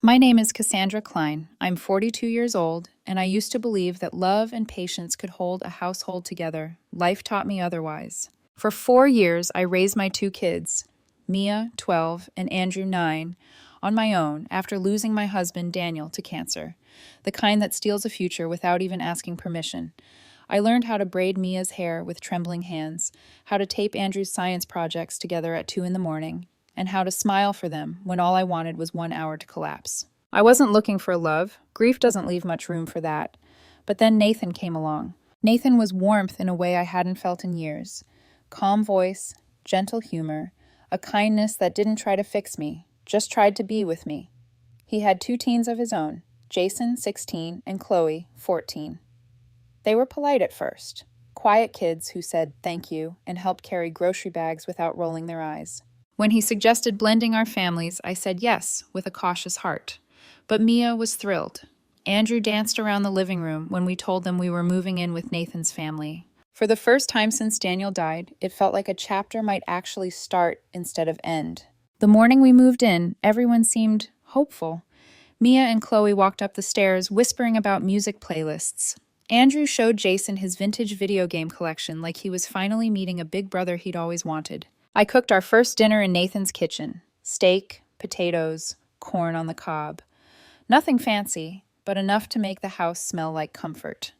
My name is Cassandra Klein. I'm 42 years old, and I used to believe that love and patience could hold a household together. Life taught me otherwise. For 4 years, I raised my two kids, Mia, 12, and Andrew, 9, on my own after losing my husband, Daniel, to cancer, the kind that steals a future without even asking permission. I learned how to braid Mia's hair with trembling hands, how to tape Andrew's science projects together at 2 in the morning, and how to smile for them when all I wanted was 1 hour to collapse. I wasn't looking for love. Grief doesn't leave much room for that. But then Nathan came along. Nathan was warmth in a way I hadn't felt in years. Calm voice, gentle humor, a kindness that didn't try to fix me, just tried to be with me. He had two teens of his own, Jason, 16, and Chloe, 14. They were polite at first, quiet kids who said thank you and helped carry grocery bags without rolling their eyes. When he suggested blending our families, I said yes, with a cautious heart. But Mia was thrilled. Andrew danced around the living room when we told them we were moving in with Nathan's family. For the first time since Daniel died, it felt like a chapter might actually start instead of end. The morning we moved in, everyone seemed hopeful. Mia and Chloe walked up the stairs, whispering about music playlists. Andrew showed Jason his vintage video game collection like he was finally meeting a big brother he'd always wanted. I cooked our first dinner in Nathan's kitchen. Steak, potatoes, corn on the cob. Nothing fancy, but enough to make the house smell like comfort.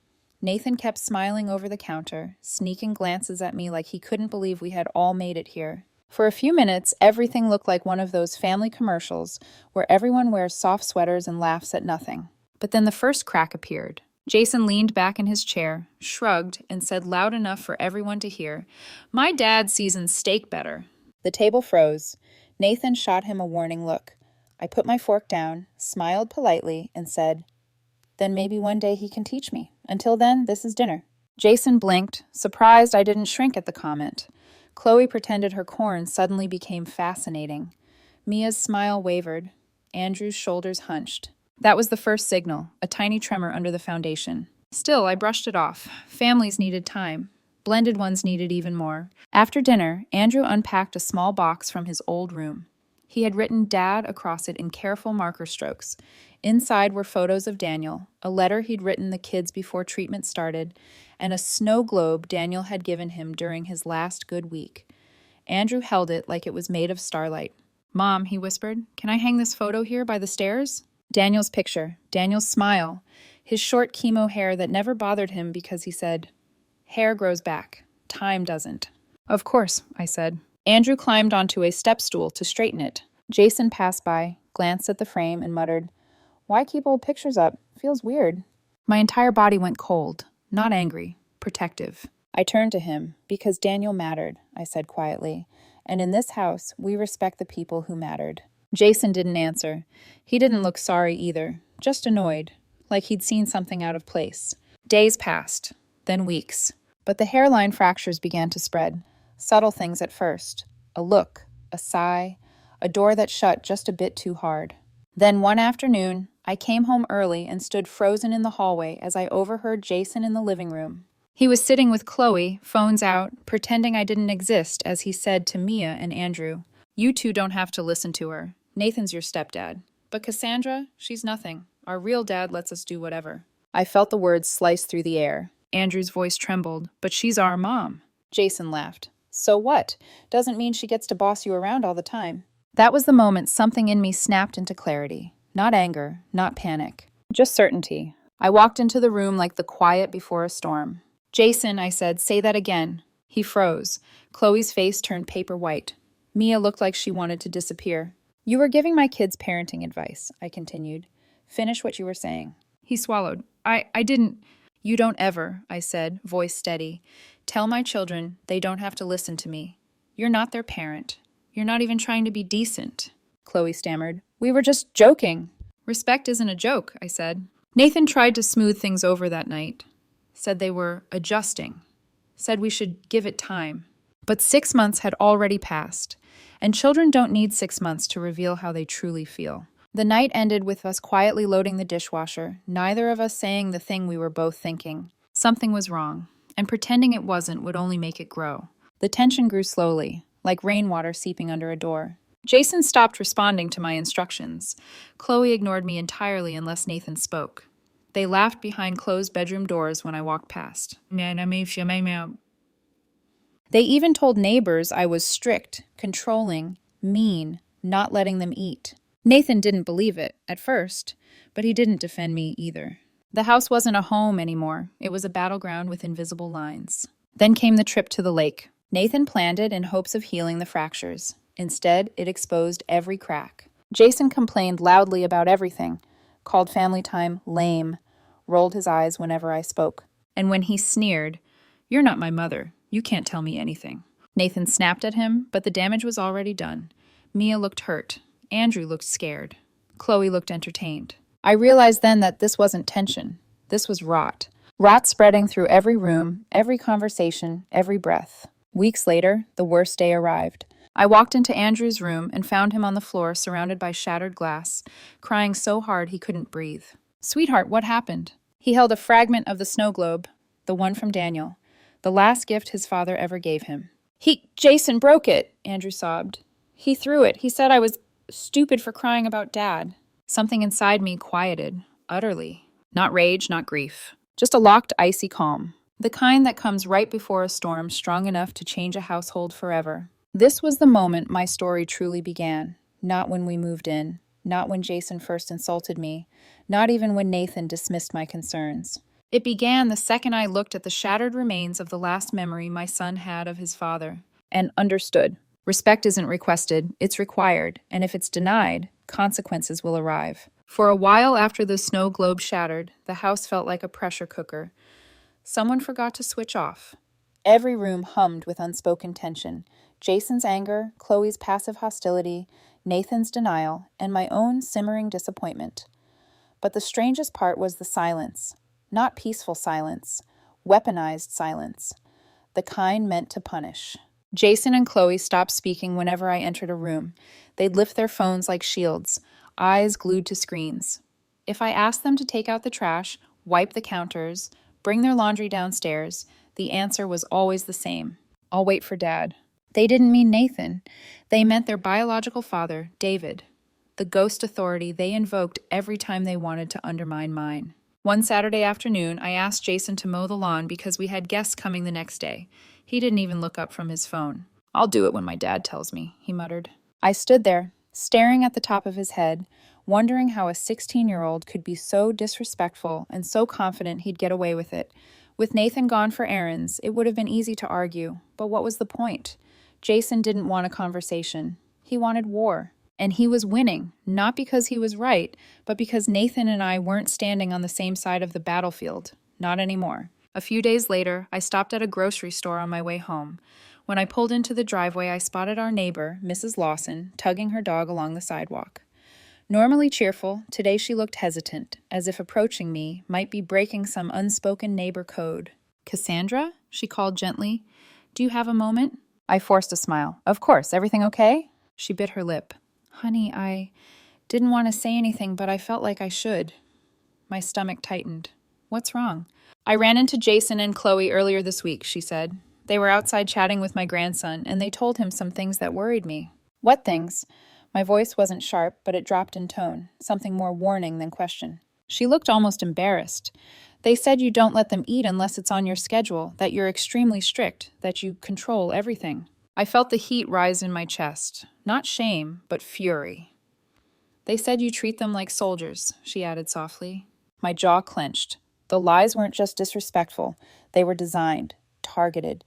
Nathan kept smiling over the counter, sneaking glances at me like he couldn't believe we had all made it here. For a few minutes, everything looked like one of those family commercials where everyone wears soft sweaters and laughs at nothing. But then the first crack appeared. Jason leaned back in his chair, shrugged, and said loud enough for everyone to hear, "My dad seasons steak better." The table froze. Nathan shot him a warning look. I put my fork down, smiled politely, and said, "Then maybe one day he can teach me. Until then, this is dinner." Jason blinked, surprised I didn't shrink at the comment. Chloe pretended her corn suddenly became fascinating. Mia's smile wavered. Andrew's shoulders hunched. That was the first signal, a tiny tremor under the foundation. Still, I brushed it off. Families needed time. Blended ones needed even more. After dinner, Andrew unpacked a small box from his old room. He had written Dad across it in careful marker strokes. Inside were photos of Daniel, a letter he'd written the kids before treatment started, and a snow globe Daniel had given him during his last good week. Andrew held it like it was made of starlight. "Mom," he whispered, "can I hang this photo here by the stairs?" Daniel's picture, Daniel's smile, his short chemo hair that never bothered him because he said, "Hair grows back. Time doesn't." "Of course," I said. Andrew climbed onto a step stool to straighten it. Jason passed by, glanced at the frame, and muttered, "Why keep old pictures up? Feels weird." My entire body went cold, not angry, protective. I turned to him, because Daniel mattered, I said quietly, and in this house, we respect the people who mattered. Jason didn't answer. He didn't look sorry either, just annoyed, like he'd seen something out of place. Days passed, then weeks, but the hairline fractures began to spread. Subtle things at first. A look, a sigh, a door that shut just a bit too hard. Then one afternoon, I came home early and stood frozen in the hallway as I overheard Jason in the living room. He was sitting with Chloe, phones out, pretending I didn't exist as he said to Mia and Andrew, "You two don't have to listen to her. Nathan's your stepdad. But Cassandra, she's nothing. Our real dad lets us do whatever." I felt the words slice through the air. Andrew's voice trembled. "But she's our mom." Jason laughed. "So what? Doesn't mean she gets to boss you around all the time." That was the moment something in me snapped into clarity. Not anger, not panic. Just certainty. I walked into the room like the quiet before a storm. "Jason," I said, "say that again." He froze. Chloe's face turned paper white. Mia looked like she wanted to disappear. "You were giving my kids parenting advice," I continued. "Finish what you were saying." He swallowed. I didn't." "You don't ever," I said, voice steady. "Tell my children they don't have to listen to me. You're not their parent. You're not even trying to be decent." Chloe stammered. "We were just joking." "Respect isn't a joke," I said. Nathan tried to smooth things over that night. Said they were adjusting. Said we should give it time. But 6 months had already passed, and children don't need 6 months to reveal how they truly feel. The night ended with us quietly loading the dishwasher, neither of us saying the thing we were both thinking. Something was wrong, and pretending it wasn't would only make it grow. The tension grew slowly, like rainwater seeping under a door. Jason stopped responding to my instructions. Chloe ignored me entirely unless Nathan spoke. They laughed behind closed bedroom doors when I walked past. They even told neighbors I was strict, controlling, mean, not letting them eat. Nathan didn't believe it, at first, but he didn't defend me either. The house wasn't a home anymore. It was a battleground with invisible lines. Then came the trip to the lake. Nathan planned it in hopes of healing the fractures. Instead, it exposed every crack. Jason complained loudly about everything, called family time lame, rolled his eyes whenever I spoke. And when he sneered, "You're not my mother. You can't tell me anything." Nathan snapped at him, but the damage was already done. Mia looked hurt. Andrew looked scared. Chloe looked entertained. I realized then that this wasn't tension. This was rot. Rot spreading through every room, every conversation, every breath. Weeks later, the worst day arrived. I walked into Andrew's room and found him on the floor surrounded by shattered glass, crying so hard he couldn't breathe. "Sweetheart, what happened?" He held a fragment of the snow globe, the one from Daniel, the last gift his father ever gave him. Jason broke it," Andrew sobbed. "He threw it. He said I was stupid for crying about Dad." Something inside me quieted, utterly. Not rage, not grief. Just a locked, icy calm. The kind that comes right before a storm strong enough to change a household forever. This was the moment my story truly began. Not when we moved in. Not when Jason first insulted me. Not even when Nathan dismissed my concerns. It began the second I looked at the shattered remains of the last memory my son had of his father. And understood. Respect isn't requested, it's required, and if it's denied, consequences will arrive. For a while after the snow globe shattered, the house felt like a pressure cooker. Someone forgot to switch off. Every room hummed with unspoken tension. Jason's anger, Chloe's passive hostility, Nathan's denial, and my own simmering disappointment. But the strangest part was the silence. Not peaceful silence, weaponized silence. The kind meant to punish. Jason and Chloe stopped speaking whenever I entered a room. They'd lift their phones like shields, eyes glued to screens. If I asked them to take out the trash, wipe the counters, bring their laundry downstairs, the answer was always the same. "I'll wait for Dad." They didn't mean Nathan. They meant their biological father, David, the ghost authority they invoked every time they wanted to undermine mine. One Saturday afternoon, I asked Jason to mow the lawn because we had guests coming the next day. He didn't even look up from his phone. "I'll do it when my dad tells me," he muttered. I stood there, staring at the top of his head, wondering how a 16-year-old could be so disrespectful and so confident he'd get away with it. With Nathan gone for errands, it would have been easy to argue, but what was the point? Jason didn't want a conversation. He wanted war. And he was winning, not because he was right, but because Nathan and I weren't standing on the same side of the battlefield. Not anymore. A few days later, I stopped at a grocery store on my way home. When I pulled into the driveway, I spotted our neighbor, Mrs. Lawson, tugging her dog along the sidewalk. Normally cheerful, today she looked hesitant, as if approaching me might be breaking some unspoken neighbor code. "Cassandra?" she called gently. "Do you have a moment?" I forced a smile. "Of course, everything okay?" She bit her lip. "Honey, I didn't want to say anything, but I felt like I should." My stomach tightened. "What's wrong?" "I ran into Jason and Chloe earlier this week," she said. "They were outside chatting with my grandson, and they told him some things that worried me." "What things?" My voice wasn't sharp, but it dropped in tone, something more warning than question. She looked almost embarrassed. "They said you don't let them eat unless it's on your schedule, that you're extremely strict, that you control everything." I felt the heat rise in my chest. Not shame, but fury. "They said you treat them like soldiers," she added softly. My jaw clenched. The lies weren't just disrespectful. They were designed, targeted.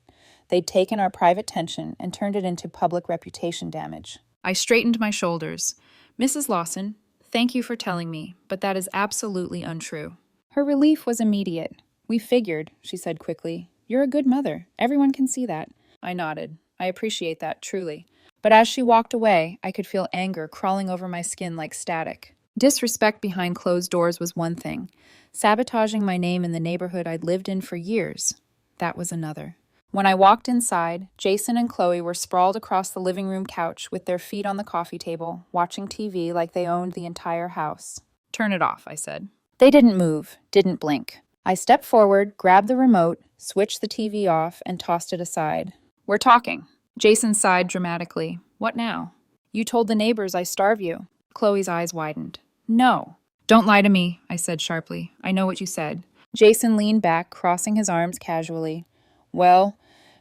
They'd taken our private tension and turned it into public reputation damage. I straightened my shoulders. "Mrs. Lawson, thank you for telling me, but that is absolutely untrue." Her relief was immediate. "We figured," she said quickly. "You're a good mother. Everyone can see that." I nodded. I appreciate that, truly. But as she walked away, I could feel anger crawling over my skin like static. Disrespect behind closed doors was one thing. Sabotaging my name in the neighborhood I'd lived in for years, that was another. When I walked inside, Jason and Chloe were sprawled across the living room couch with their feet on the coffee table, watching TV like they owned the entire house. "Turn it off," I said. They didn't move, didn't blink. I stepped forward, grabbed the remote, switched the TV off, and tossed it aside. "We're talking." Jason sighed dramatically. "What now?" You told the neighbors I starve you. Chloe's eyes widened. No. Don't lie to me, I said sharply. I know what you said. Jason leaned back, crossing his arms casually. Well,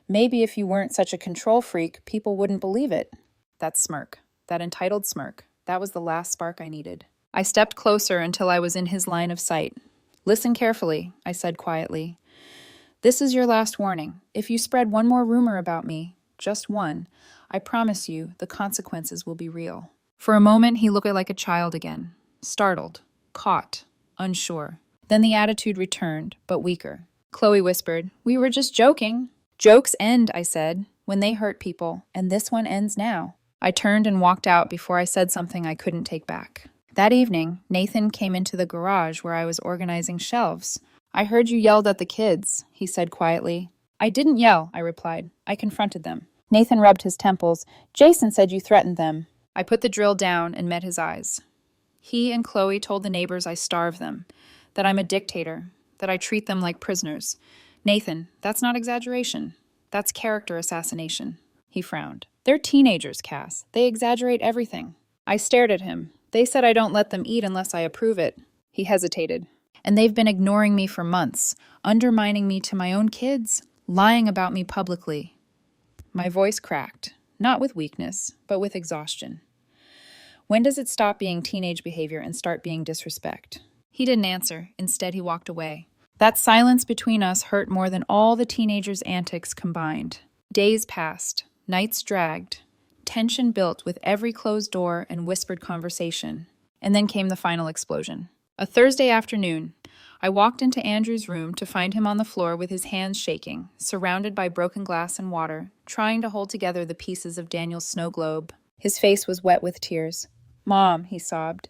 maybe if you weren't such a control freak, people wouldn't believe it. That smirk, that entitled smirk, that was the last spark I needed. I stepped closer until I was in his line of sight. Listen carefully, I said quietly. This is your last warning. If you spread one more rumor about me, just one, I promise you the consequences will be real. For a moment, he looked like a child again, startled, caught, unsure. Then the attitude returned, but weaker. Chloe whispered, We were just joking. Jokes end, I said, when they hurt people, and this one ends now. I turned and walked out before I said something I couldn't take back. That evening, Nathan came into the garage where I was organizing shelves. I heard you yelled at the kids, he said quietly. I didn't yell, I replied. I confronted them. Nathan rubbed his temples. Jason said you threatened them. I put the drill down and met his eyes. He and Chloe told the neighbors I starve them, that I'm a dictator, that I treat them like prisoners. Nathan, that's not exaggeration. That's character assassination. He frowned. They're teenagers, Cass. They exaggerate everything. I stared at him. They said I don't let them eat unless I approve it. He hesitated. And they've been ignoring me for months, undermining me to my own kids, lying about me publicly. My voice cracked, not with weakness, but with exhaustion. When does it stop being teenage behavior and start being disrespect? He didn't answer. Instead, he walked away. That silence between us hurt more than all the teenagers' antics combined. Days passed. Nights dragged. Tension built with every closed door and whispered conversation. And then came the final explosion. A Thursday afternoon, I walked into Andrew's room to find him on the floor with his hands shaking, surrounded by broken glass and water, trying to hold together the pieces of Daniel's snow globe. His face was wet with tears. Mom, he sobbed.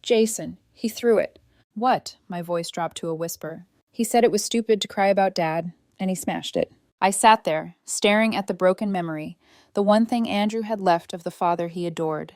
Jason, he threw it. What? My voice dropped to a whisper. He said it was stupid to cry about Dad, and he smashed it. I sat there, staring at the broken memory, the one thing Andrew had left of the father he adored.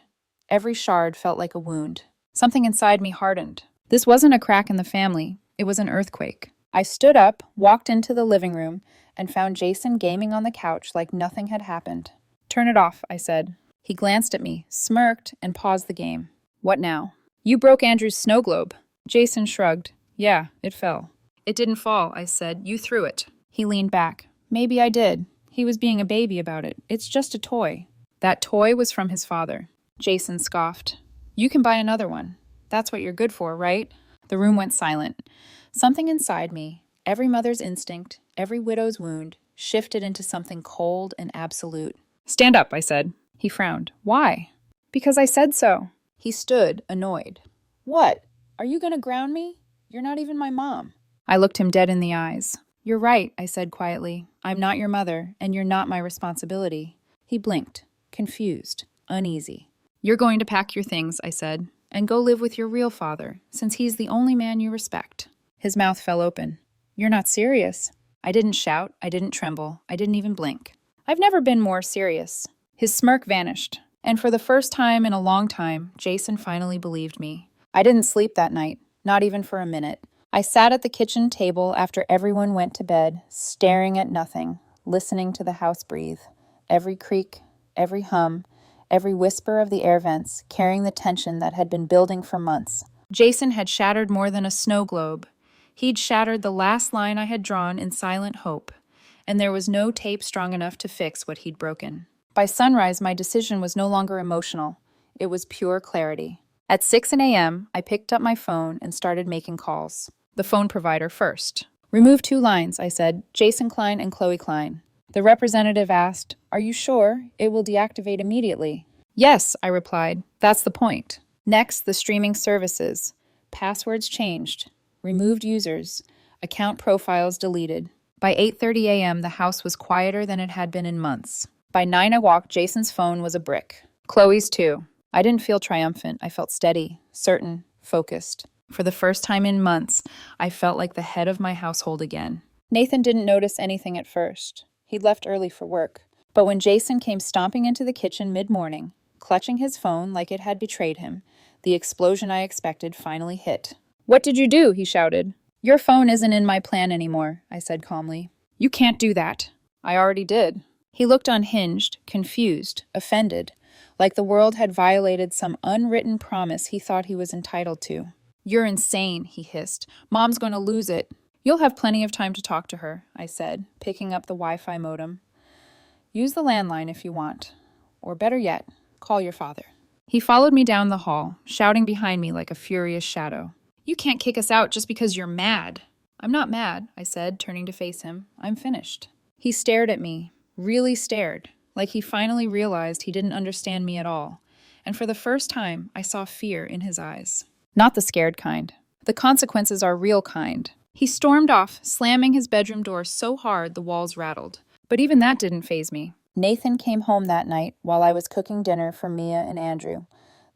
Every shard felt like a wound. Something inside me hardened. This wasn't a crack in the family. It was an earthquake. I stood up, walked into the living room, and found Jason gaming on the couch like nothing had happened. Turn it off, I said. He glanced at me, smirked, and paused the game. What now? You broke Andrew's snow globe. Jason shrugged. Yeah, it fell. It didn't fall, I said. You threw it. He leaned back. Maybe I did. He was being a baby about it. It's just a toy. That toy was from his father. Jason scoffed. You can buy another one. That's what you're good for, right? The room went silent. Something inside me, every mother's instinct, every widow's wound, shifted into something cold and absolute. Stand up, I said. He frowned. Why? Because I said so. He stood, annoyed. What? Are you going to ground me? You're not even my mom. I looked him dead in the eyes. You're right, I said quietly. I'm not your mother, and you're not my responsibility. He blinked, confused, uneasy. You're going to pack your things, I said, and go live with your real father, since he's the only man you respect. His mouth fell open. You're not serious. I didn't shout, I didn't tremble, I didn't even blink. I've never been more serious. His smirk vanished, and for the first time in a long time, Jason finally believed me. I didn't sleep that night, not even for a minute. I sat at the kitchen table after everyone went to bed, staring at nothing, listening to the house breathe. Every creak, every hum, every whisper of the air vents, carrying the tension that had been building for months. Jason had shattered more than a snow globe. He'd shattered the last line I had drawn in silent hope, and there was no tape strong enough to fix what he'd broken. By sunrise, my decision was no longer emotional. It was pure clarity. At 6 a.m., I picked up my phone and started making calls. The phone provider first. Remove 2 lines, I said, Jason Klein and Chloe Klein. The representative asked, Are you sure? It will deactivate immediately. Yes, I replied. That's the point. Next, the streaming services. Passwords changed. Removed users. Account profiles deleted. By 8:30 a.m., the house was quieter than it had been in months. By 9 o'clock, Jason's phone was a brick. Chloe's too. I didn't feel triumphant. I felt steady, certain, focused. For the first time in months, I felt like the head of my household again. Nathan didn't notice anything at first. He'd left early for work. But when Jason came stomping into the kitchen mid-morning, clutching his phone like it had betrayed him, the explosion I expected finally hit. What did you do? He shouted. Your phone isn't in my plan anymore, I said calmly. You can't do that. I already did. He looked unhinged, confused, offended, like the world had violated some unwritten promise he thought he was entitled to. "You're insane," he hissed. "Mom's going to lose it." "You'll have plenty of time to talk to her," I said, picking up the Wi-Fi modem. "Use the landline if you want. Or better yet, call your father." He followed me down the hall, shouting behind me like a furious shadow. "You can't kick us out just because you're mad." "I'm not mad," I said, turning to face him. "I'm finished." He stared at me, really stared, like he finally realized he didn't understand me at all. And for the first time, I saw fear in his eyes. Not the scared kind. The consequences are real kind. He stormed off, slamming his bedroom door so hard the walls rattled. But even that didn't faze me. Nathan came home that night while I was cooking dinner for Mia and Andrew.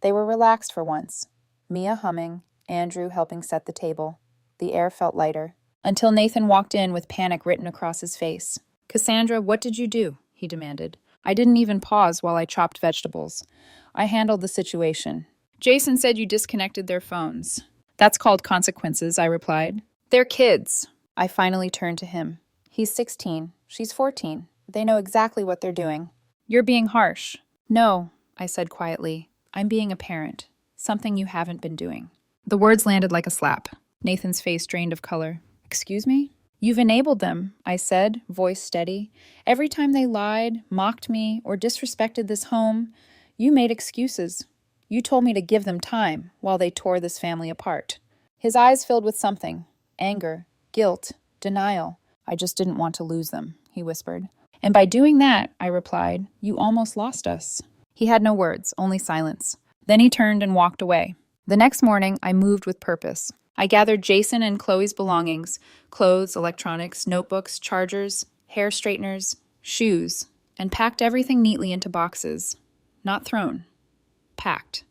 They were relaxed for once. Mia humming, Andrew helping set the table. The air felt lighter. Until Nathan walked in with panic written across his face. "Cassandra, what did you do?" he demanded. I didn't even pause while I chopped vegetables. I handled the situation. "Jason said you disconnected their phones." "That's called consequences," I replied. "They're kids." I finally turned to him. "He's 16. She's 14. They know exactly what they're doing." "You're being harsh." "No," I said quietly. "I'm being a parent. Something you haven't been doing." The words landed like a slap. Nathan's face drained of color. "Excuse me?" "You've enabled them," I said, voice steady. "Every time they lied, mocked me, or disrespected this home, you made excuses. You told me to give them time while they tore this family apart." His eyes filled with something. Anger, guilt, denial. "I just didn't want to lose them," he whispered. "And by doing that," I replied, "you almost lost us." He had no words, only silence. Then he turned and walked away. The next morning, I moved with purpose. I gathered Jason and Chloe's belongings, clothes, electronics, notebooks, chargers, hair straighteners, shoes, and packed everything neatly into boxes. Not thrown. Packed.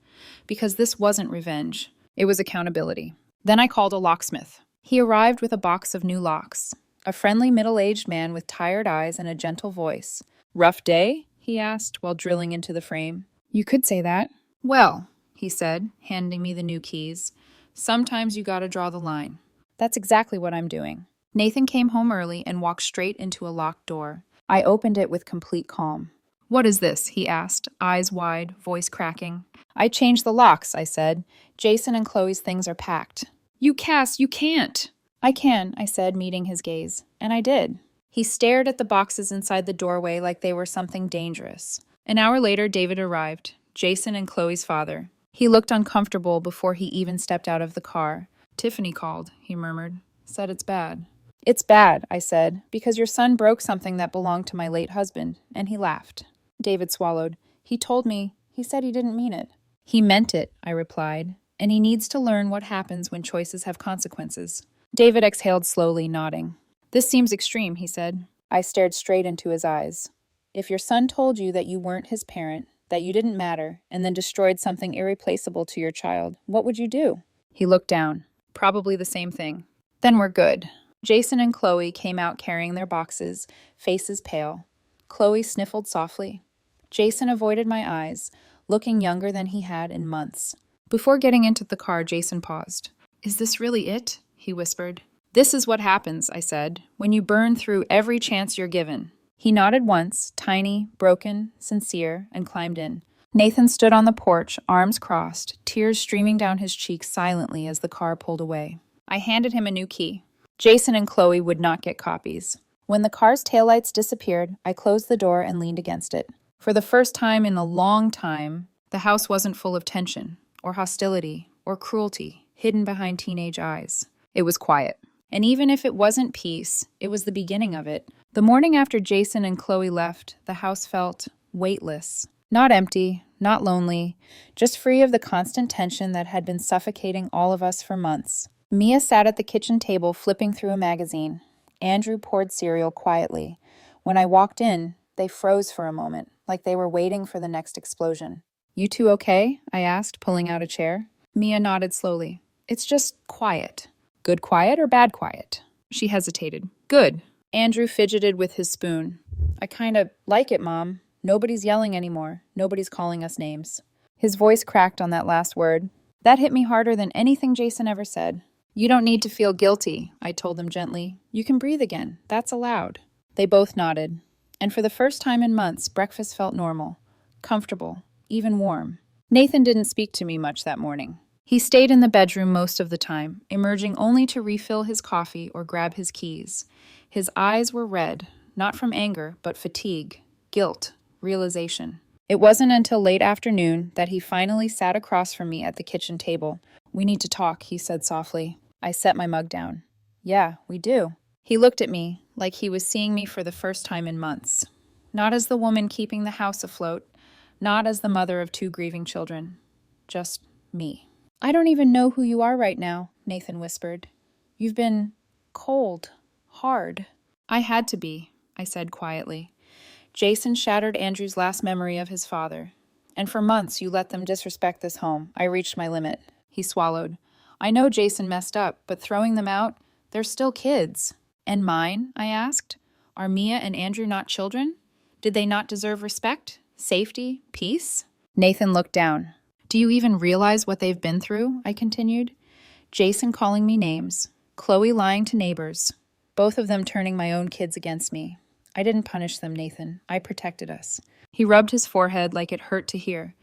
Because this wasn't revenge. It was accountability. Then I called a locksmith. He arrived with a box of new locks. A friendly middle-aged man with tired eyes and a gentle voice. "Rough day?" he asked while drilling into the frame. "You could say that." "Well," he said, handing me the new keys, "sometimes you gotta draw the line." That's exactly what I'm doing. Nathan came home early and walked straight into a locked door. I opened it with complete calm. "What is this?" he asked, eyes wide, voice cracking. "I changed the locks," I said. "Jason and Chloe's things are packed." Cass, you can't." "I can," I said, meeting his gaze. And I did. He stared at the boxes inside the doorway like they were something dangerous. An hour later, David arrived, Jason and Chloe's father. He looked uncomfortable before he even stepped out of the car. "Tiffany called," he murmured. "Said it's bad." "It's bad," I said, "because your son broke something that belonged to my late husband," and he laughed. David swallowed. He said he didn't mean it." "He meant it," I replied, "and he needs to learn what happens when choices have consequences." David exhaled slowly, nodding. "This seems extreme," he said. I stared straight into his eyes. "If your son told you that you weren't his parent, that you didn't matter, and then destroyed something irreplaceable to your child, what would you do?" He looked down. "Probably the same thing." "Then we're good." Jason and Chloe came out carrying their boxes, faces pale. Chloe sniffled softly. Jason avoided my eyes, looking younger than he had in months. Before getting into the car, Jason paused. "Is this really it?" he whispered. "This is what happens," I said, "when you burn through every chance you're given." He nodded once, tiny, broken, sincere, and climbed in. Nathan stood on the porch, arms crossed, tears streaming down his cheeks silently as the car pulled away. I handed him a new key. Jason and Chloe would not get copies. When the car's taillights disappeared, I closed the door and leaned against it. For the first time in a long time, the house wasn't full of tension, or hostility, or cruelty, hidden behind teenage eyes. It was quiet. And even if it wasn't peace, it was the beginning of it. The morning after Jason and Chloe left, the house felt weightless. Not empty, not lonely, just free of the constant tension that had been suffocating all of us for months. Mia sat at the kitchen table flipping through a magazine. Andrew poured cereal quietly. When I walked in, they froze for a moment, like they were waiting for the next explosion. "You two okay?" I asked, pulling out a chair. Mia nodded slowly. "It's just quiet." "Good quiet or bad quiet?" She hesitated. "Good." Andrew fidgeted with his spoon. "I kinda like it, Mom. Nobody's yelling anymore. Nobody's calling us names." His voice cracked on that last word. That hit me harder than anything Jason ever said. "You don't need to feel guilty," I told them gently. "You can breathe again. That's allowed." They both nodded. And for the first time in months, breakfast felt normal, comfortable, even warm. Nathan didn't speak to me much that morning. He stayed in the bedroom most of the time, emerging only to refill his coffee or grab his keys. His eyes were red, not from anger, but fatigue, guilt, realization. It wasn't until late afternoon that he finally sat across from me at the kitchen table. "We need to talk," he said softly. I set my mug down. "Yeah, we do." He looked at me like he was seeing me for the first time in months. Not as the woman keeping the house afloat, not as the mother of 2 grieving children. Just me. "I don't even know who you are right now," Nathan whispered. "You've been cold, hard." "I had to be," I said quietly. "Jason shattered Andrew's last memory of his father. And for months you let them disrespect this home. I reached my limit." He swallowed. "I know Jason messed up, but throwing them out, they're still kids." "And mine?" I asked. "Are Mia and Andrew not children? Did they not deserve respect, safety, peace?" Nathan looked down. "Do you even realize what they've been through?" I continued. "Jason calling me names, Chloe lying to neighbors, both of them turning my own kids against me. I didn't punish them, Nathan. I protected us." He rubbed his forehead like it hurt to hear.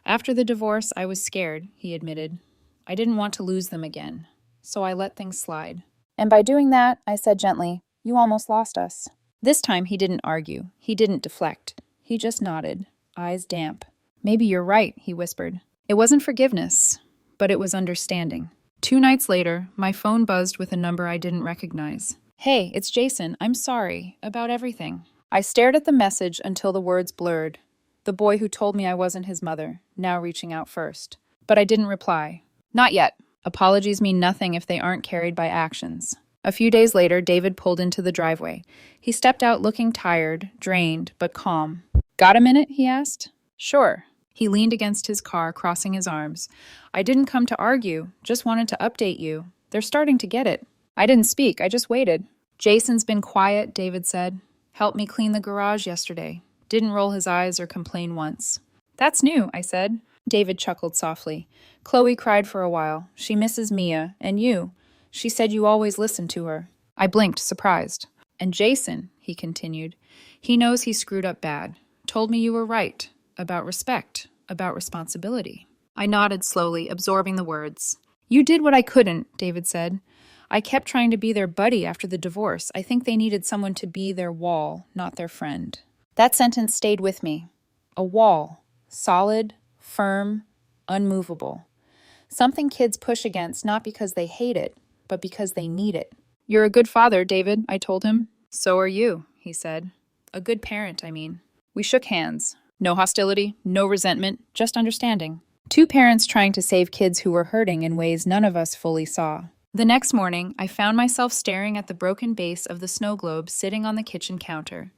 "After the divorce, I was scared," he admitted. "I didn't want to lose them again, so I let things slide." "And by doing that," I said gently, "you almost lost us." This time he didn't argue. He didn't deflect. He just nodded, eyes damp. "Maybe you're right," he whispered. It wasn't forgiveness, but it was understanding. 2 nights later, my phone buzzed with a number I didn't recognize. "Hey, it's Jason. I'm sorry. About everything." I stared at the message until the words blurred. The boy who told me I wasn't his mother, now reaching out first. But I didn't reply. "Not yet." Apologies mean nothing if they aren't carried by actions. A few days later, David pulled into the driveway. He stepped out looking tired, drained, but calm. "Got a minute?" he asked. "Sure." He leaned against his car, crossing his arms. "I didn't come to argue, just wanted to update you. They're starting to get it." I didn't speak, I just waited. "Jason's been quiet," David said. "Helped me clean the garage yesterday. Didn't roll his eyes or complain once." "That's new," I said. David chuckled softly. "Chloe cried for a while. She misses Mia, and you. She said you always listened to her." I blinked, surprised. "And Jason," he continued, "he knows he screwed up bad. Told me you were right. About respect, about responsibility." I nodded slowly, absorbing the words. "You did what I couldn't," David said. "I kept trying to be their buddy after the divorce. I think they needed someone to be their wall, not their friend." That sentence stayed with me. A wall. Solid, firm, unmovable. Something kids push against not because they hate it, but because they need it. "You're a good father, David," I told him. "So are you," he said. "A good parent, I mean." We shook hands. No hostility, no resentment, just understanding. 2 parents trying to save kids who were hurting in ways none of us fully saw. The next morning, I found myself staring at the broken base of the snow globe sitting on the kitchen counter.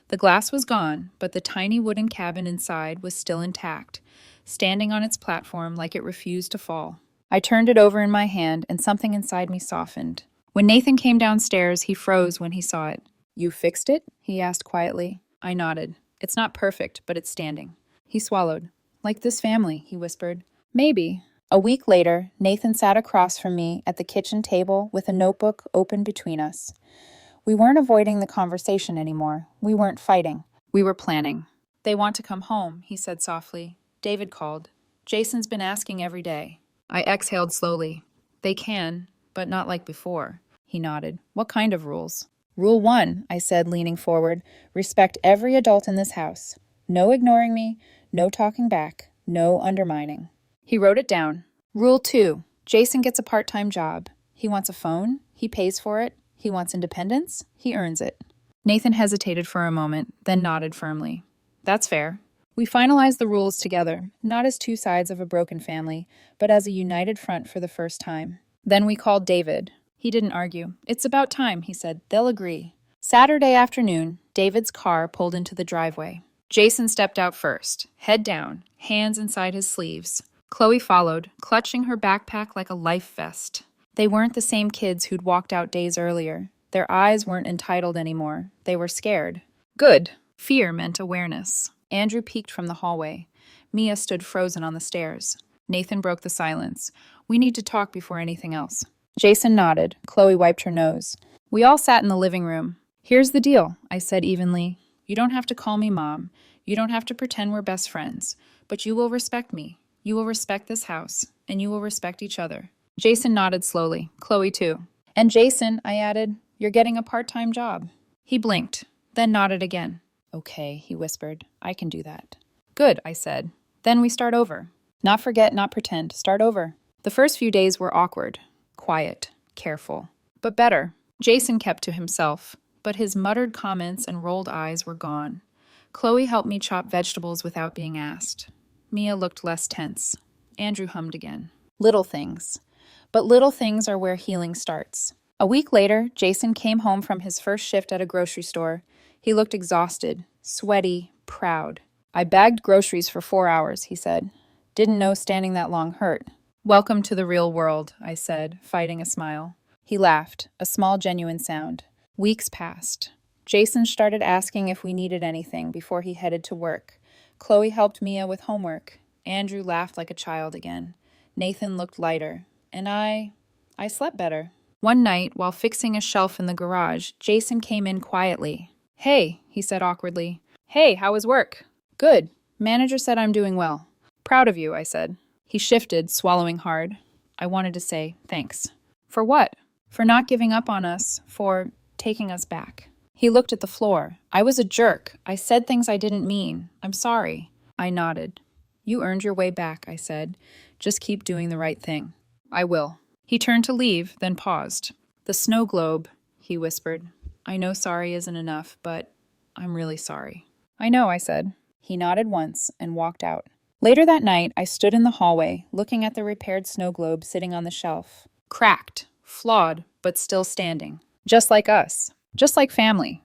The glass was gone, but the tiny wooden cabin inside was still intact, standing on its platform like it refused to fall. I turned it over in my hand, and something inside me softened. When Nathan came downstairs, he froze when he saw it. "You fixed it?" he asked quietly. I nodded. "It's not perfect, but it's standing." He swallowed. "Like this family," he whispered. "Maybe." A week later, Nathan sat across from me at the kitchen table with a notebook open between us. We weren't avoiding the conversation anymore. We weren't fighting. We were planning. "They want to come home," he said softly. "David called. Jason's been asking every day." I exhaled slowly. "They can, but not like before." He nodded. "What kind of rules?" "Rule 1, I said, leaning forward. "Respect every adult in this house. No ignoring me, no talking back, no undermining." He wrote it down. "Rule 2, Jason gets a part-time job. He wants a phone, he pays for it. He wants independence, he earns it." Nathan hesitated for a moment, then nodded firmly. "That's fair." We finalized the rules together, not as 2 sides of a broken family, but as a united front for the first time. Then we called David. He didn't argue. "It's about time," he said. "They'll agree." Saturday afternoon, David's car pulled into the driveway. Jason stepped out first, head down, hands inside his sleeves. Chloe followed, clutching her backpack like a life vest. They weren't the same kids who'd walked out days earlier. Their eyes weren't entitled anymore. They were scared. Good. Fear meant awareness. Andrew peeked from the hallway. Mia stood frozen on the stairs. Nathan broke the silence. "We need to talk before anything else." Jason nodded. Chloe wiped her nose. We all sat in the living room. "Here's the deal," I said evenly. "You don't have to call me Mom. You don't have to pretend we're best friends, but you will respect me. You will respect this house, and you will respect each other. Jason nodded slowly. Chloe, too. And Jason, I added, you're getting a part-time job. He blinked, then nodded again. Okay, he whispered. I can do that. Good, I said. Then we start over. Not forget, not pretend. Start over. The first few days were awkward, quiet, careful, but better. Jason kept to himself, but his muttered comments and rolled eyes were gone. Chloe helped me chop vegetables without being asked. Mia looked less tense. Andrew hummed again. Little things. But little things are where healing starts. A week later, Jason came home from his first shift at a grocery store. He looked exhausted, sweaty, proud. I bagged groceries for 4 hours, he said. Didn't know standing that long hurt. Welcome to the real world, I said, fighting a smile. He laughed, a small, genuine sound. Weeks passed. Jason started asking if we needed anything before he headed to work. Chloe helped Mia with homework. Andrew laughed like a child again. Nathan looked lighter. And I slept better. One night, while fixing a shelf in the garage, Jason came in quietly. Hey, he said awkwardly. Hey, how was work? Good. Manager said I'm doing well. Proud of you, I said. He shifted, swallowing hard. I wanted to say thanks. For what? For not giving up on us, for taking us back. He looked at the floor. I was a jerk. I said things I didn't mean. I'm sorry. I nodded. You earned your way back, I said. Just keep doing the right thing. I will. He turned to leave, then paused. The snow globe, he whispered. I know sorry isn't enough, but I'm really sorry. I know, I said. He nodded once and walked out. Later that night, I stood in the hallway, looking at the repaired snow globe sitting on the shelf. Cracked, flawed, but still standing. Just like us. Just like family.